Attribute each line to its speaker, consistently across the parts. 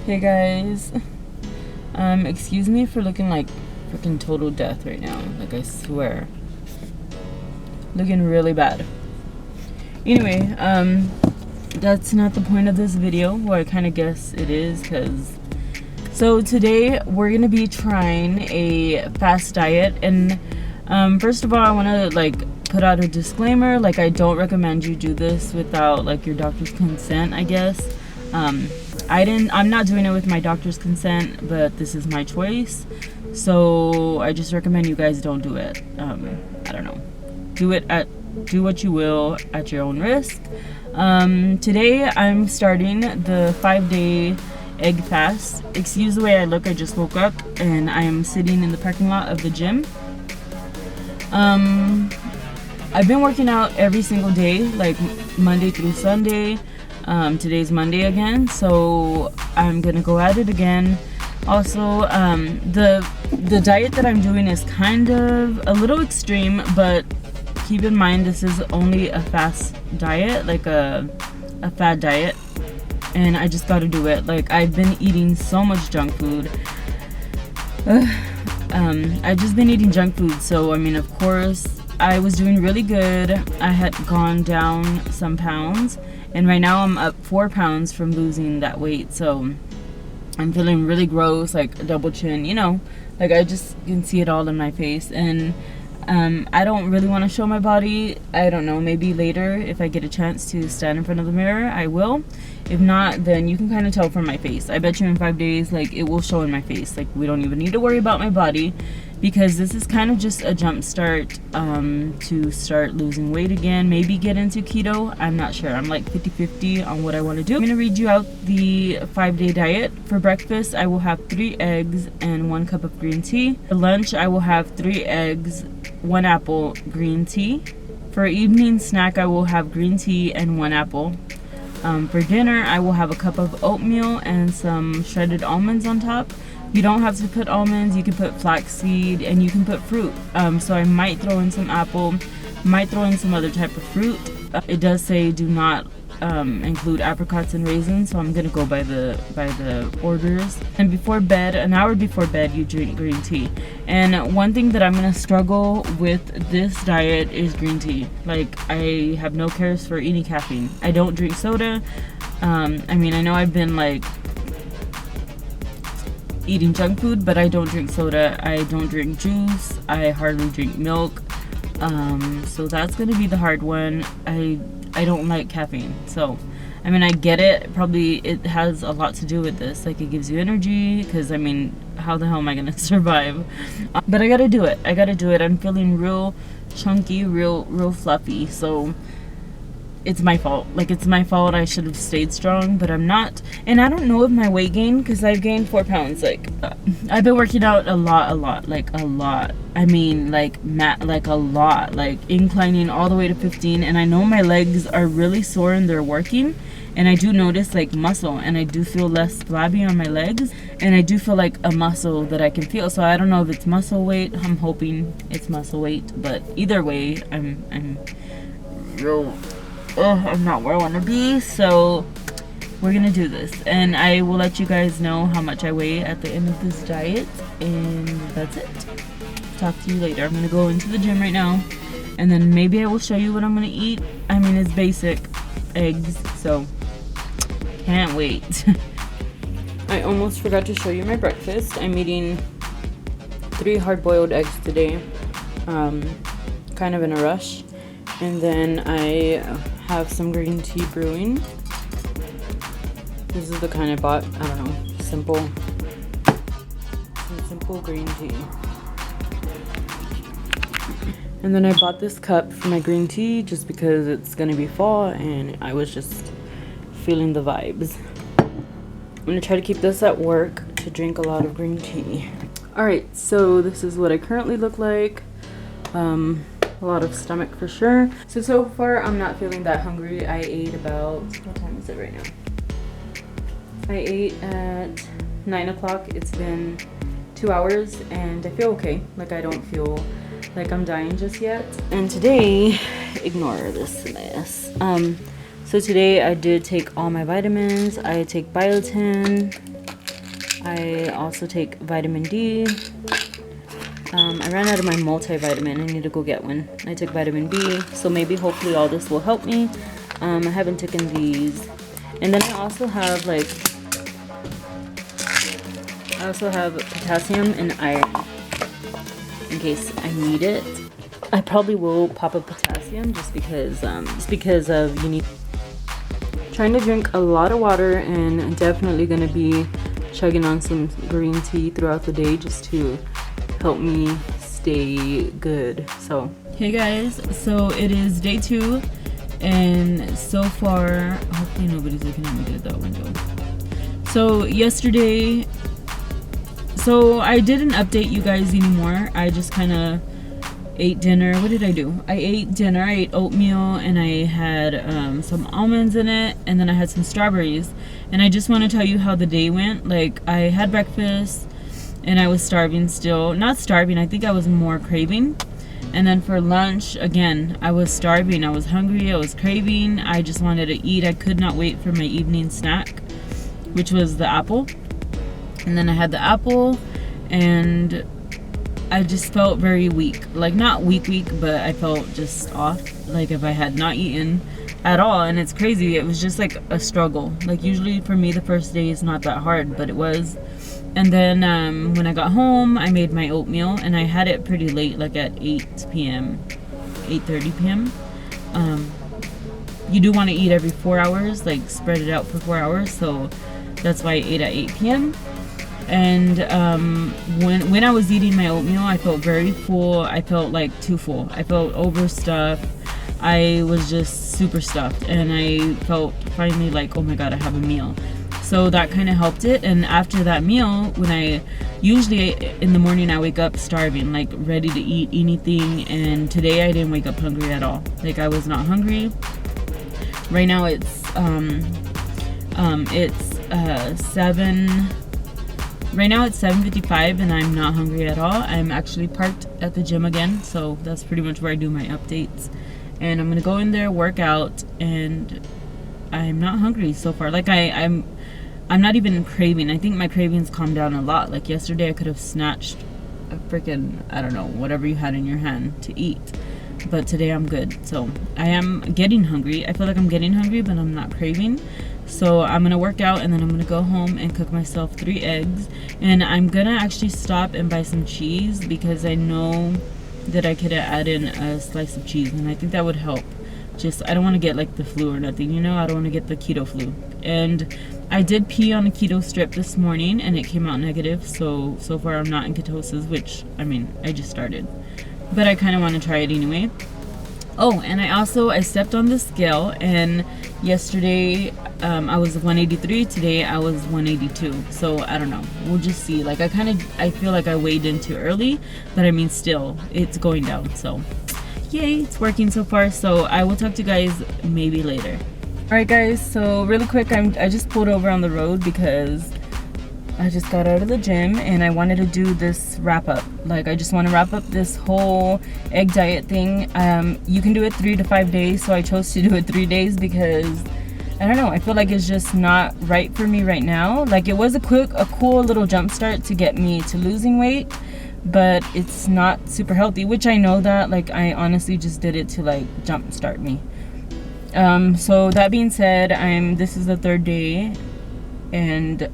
Speaker 1: Hey guys, excuse me for looking like freaking total death right now. Like, I swear, looking really bad. Anyway, that's not the point of this video. Well, I kind of guess it is, so today we're gonna be trying a fast diet, and first of all, I want to put out a disclaimer. I don't recommend you do this without your doctor's consent, I guess. I'm not doing it with my doctor's consent, but this is my choice, so I just recommend you guys don't do it. I don't know, do what you will at your own risk. Today I'm starting the 5-day egg fast. Excuse the way I look, I just woke up and I am sitting in the parking lot of the gym. I've been working out every single day, like Monday through Sunday. Today's Monday again, so I'm gonna go at it again. Also, the diet that I'm doing is kind of a little extreme, but keep in mind this is only a fast diet, like a fad diet, and I just gotta do it. I've been eating so much junk food. I've just been eating junk food, so I mean, of course I was doing really good. I had gone down some pounds, and right now I'm up 4 pounds from losing that weight, so I'm feeling really gross, like a double chin, I just can see it all in my face. And I don't really want to show my body. I don't know, maybe later if I get a chance to stand in front of the mirror, I will. If not, then you can kind of tell from my face. I bet you in 5 days, it will show in my face. We don't even need to worry about my body, because this is kind of just a jump start to start losing weight again, maybe get into keto. I'm not sure. I'm 50-50 on what I want to do. I'm going to read you out the 5-day diet. For breakfast, I will have 3 eggs and 1 cup of green tea. For lunch, I will have 3 eggs, 1 apple, green tea. For evening snack, I will have green tea and 1 apple. For dinner, I will have a cup of oatmeal and some shredded almonds on top. You don't have to put almonds, you can put flaxseed, and you can put fruit. So I might throw in some apple, might throw in some other type of fruit. It does say do not include apricots and raisins, so I'm gonna go by the orders. And before bed, an hour before bed, you drink green tea. And one thing that I'm gonna struggle with this diet is green tea. I have no cares for any caffeine. I don't drink soda. I mean, I know I've been eating junk food, but I don't drink soda. I don't drink juice. I hardly drink milk. So that's gonna be the hard one. I don't like caffeine, so I mean, I get it. Probably it has a lot to do with this. It gives you energy, because I mean, how the hell am I gonna survive? But I gotta do it. I'm feeling real chunky, real fluffy, so it's my fault. It's my fault. I should have stayed strong, but I'm not. And I don't know if my weight gained, because I've gained 4 pounds. I've been working out a lot. I mean, a lot. Inclining all the way to 15. And I know my legs are really sore and they're working. And I do notice muscle, and I do feel less flabby on my legs. And I do feel a muscle that I can feel. So I don't know if it's muscle weight. I'm hoping it's muscle weight. But either way, I'm real... I'm not where I want to be, so we're gonna do this, and I will let you guys know how much I weigh at the end of this diet, and that's it. Talk to you later. I'm gonna go into the gym right now, and then maybe I will show you what I'm gonna eat. I mean, it's basic eggs, so can't wait. I almost forgot to show you my breakfast. I'm eating 3 hard-boiled eggs today, kind of in a rush, and then I have some green tea brewing. This is the kind I bought. I don't know, simple green tea. And then I bought this cup for my green tea just because it's gonna be fall and I was just feeling the vibes. I'm gonna try to keep this at work to drink a lot of green tea. Alright, so this is what I currently look like. A lot of stomach for sure. So far I'm not feeling that hungry. I ate about, what time is it right now? I ate at 9 o'clock. It's been 2 hours and I feel okay. I don't feel like I'm dying just yet. And today, ignore this mess. So today I did take all my vitamins. I take biotin, I also take vitamin D. I ran out of my multivitamin. I need to go get one. I took vitamin B, so maybe hopefully all this will help me. I haven't taken these. And then I also have potassium and iron in case I need it. I probably will pop a potassium just because of you need. Trying to drink a lot of water and definitely gonna be chugging on some green tea throughout the day just to help me stay good. So hey guys, so it is day 2 and so far hopefully nobody's looking at me through that window. So yesterday, so I didn't update you guys anymore. I just kind of ate dinner. What did I do? I ate dinner. I ate oatmeal and I had some almonds in it, and then I had some strawberries. And I just want to tell you how the day went. Like, I had breakfast and I was starving still. Not starving, I think I was more craving. And then for lunch, again, I was starving. I was hungry. I was craving. I just wanted to eat. I could not wait for my evening snack, which was the apple. And then I had the apple and I just felt very weak. Like, not weak, but I felt just off. Like if I had not eaten at all. And it's crazy. It was just like a struggle. Like usually for me the first day is not that hard, but it was. And then when I got home, I made my oatmeal and I had it pretty late, like at 8 p.m., 8:30 p.m. You do want to eat every 4 hours, like spread it out for 4 hours. So that's why I ate at 8 p.m. And when I was eating my oatmeal, I felt very full. I felt like too full. I felt overstuffed. I was just super stuffed, and I felt finally like, oh my god, I have a meal. So that kind of helped it. And after that meal, when I usually in the morning I wake up starving, like ready to eat anything, and today I didn't wake up hungry at all. Like I was not hungry. Right now it's 7. Right now it's 7:55 and I'm not hungry at all. I'm actually parked at the gym again, so that's pretty much where I do my updates. And I'm gonna go in there, work out, and I'm not hungry so far. Like I'm not even craving. I think my cravings calmed down a lot. Like yesterday I could have snatched a freaking, I don't know, whatever you had in your hand to eat. But today I'm good. So I am getting hungry. I feel like I'm getting hungry, but I'm not craving. So I'm gonna work out and then I'm gonna go home and cook myself 3 eggs. And I'm gonna actually stop and buy some cheese because I know that I could add in a slice of cheese, and I think that would help. Just, I don't want to get like the flu or nothing, you know. I don't want to get the keto flu. And I did pee on a keto strip this morning and it came out negative. So far I'm not in ketosis, which, I mean, I just started, but I kind of want to try it anyway. Oh, and I stepped on the scale, and yesterday I was 183. Today I was 182. So I don't know. We'll just see. Like I feel like I weighed in too early, but I mean still it's going down. So yay, it's working so far. So I will talk to you guys maybe later. Alright guys, so really quick, I just pulled over on the road because I just got out of the gym and I wanted to do this wrap up. Like I just want to wrap up this whole egg diet thing. You can do it 3 to 5 days, so I chose to do it 3 days because I don't know, I feel like it's just not right for me right now. Like it was a cool little jump start to get me to losing weight, but it's not super healthy, which I know that. Like I honestly just did it to like jump start me. So that being said, this is the 3rd day, and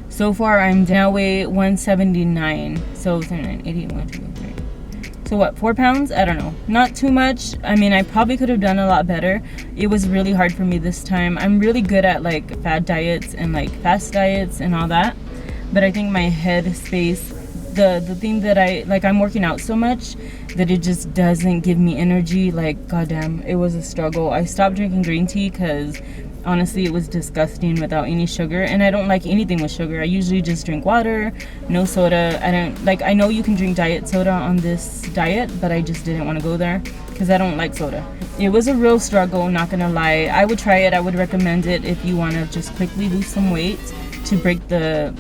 Speaker 1: so far I'm now weigh 179. So 79, 88, 1, 2, 3. So what, 4 pounds? I don't know. Not too much. I mean, I probably could have done a lot better. It was really hard for me this time. I'm really good at like fad diets and like fast diets and all that, but I think my head space, the thing that I'm working out so much that it just doesn't give me energy. Like goddamn, it was a struggle. I stopped drinking green tea because honestly it was disgusting without any sugar, and I don't like anything with sugar. I usually just drink water, no soda. I know you can drink diet soda on this diet, but I just didn't want to go there because I don't like soda. It was a real struggle, not gonna lie. I would try it. I would recommend it if you want to just quickly lose some weight to break the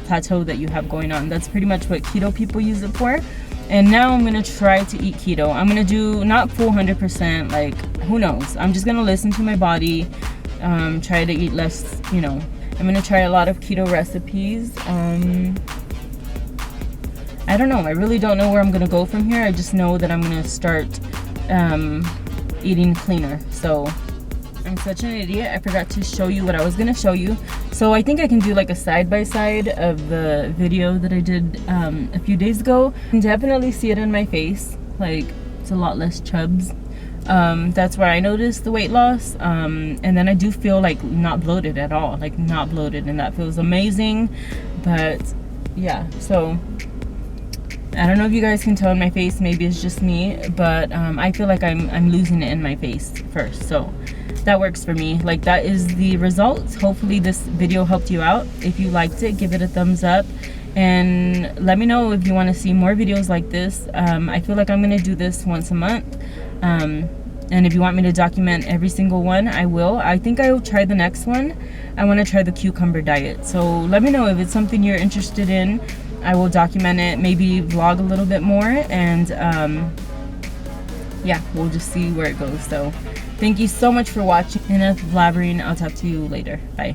Speaker 1: plateau that you have going on. That's pretty much what keto people use it for. And now I'm gonna try to eat keto. I'm gonna do not full 100%, like who knows. I'm just gonna listen to my body, try to eat less, you know. I'm gonna try a lot of keto recipes. I don't know. I really don't know where I'm gonna go from here. I just know that I'm gonna start eating cleaner. So I'm such an idiot. I forgot to show you what I was gonna show you. So I think I can do like a side-by-side of the video that I did a few days ago. You can definitely see it in my face. Like, it's a lot less chubs. That's where I noticed the weight loss. And then I do feel like not bloated at all. Like, not bloated, and that feels amazing. But yeah, so I don't know if you guys can tell in my face. Maybe it's just me, but I feel like I'm losing it in my face first. So that works for me. Like, that is the results. Hopefully this video helped you out. If you liked it, give it a thumbs up, and let me know if you want to see more videos like this. I feel like I'm gonna do this once a month, and if you want me to document every single one, I will. I think I will try the next one. I want to try the cucumber diet, so let me know if it's something you're interested in. I will document it, maybe vlog a little bit more, and yeah, we'll just see where it goes. So thank you so much for watching. Enough blabbering. I'll talk to you later. Bye.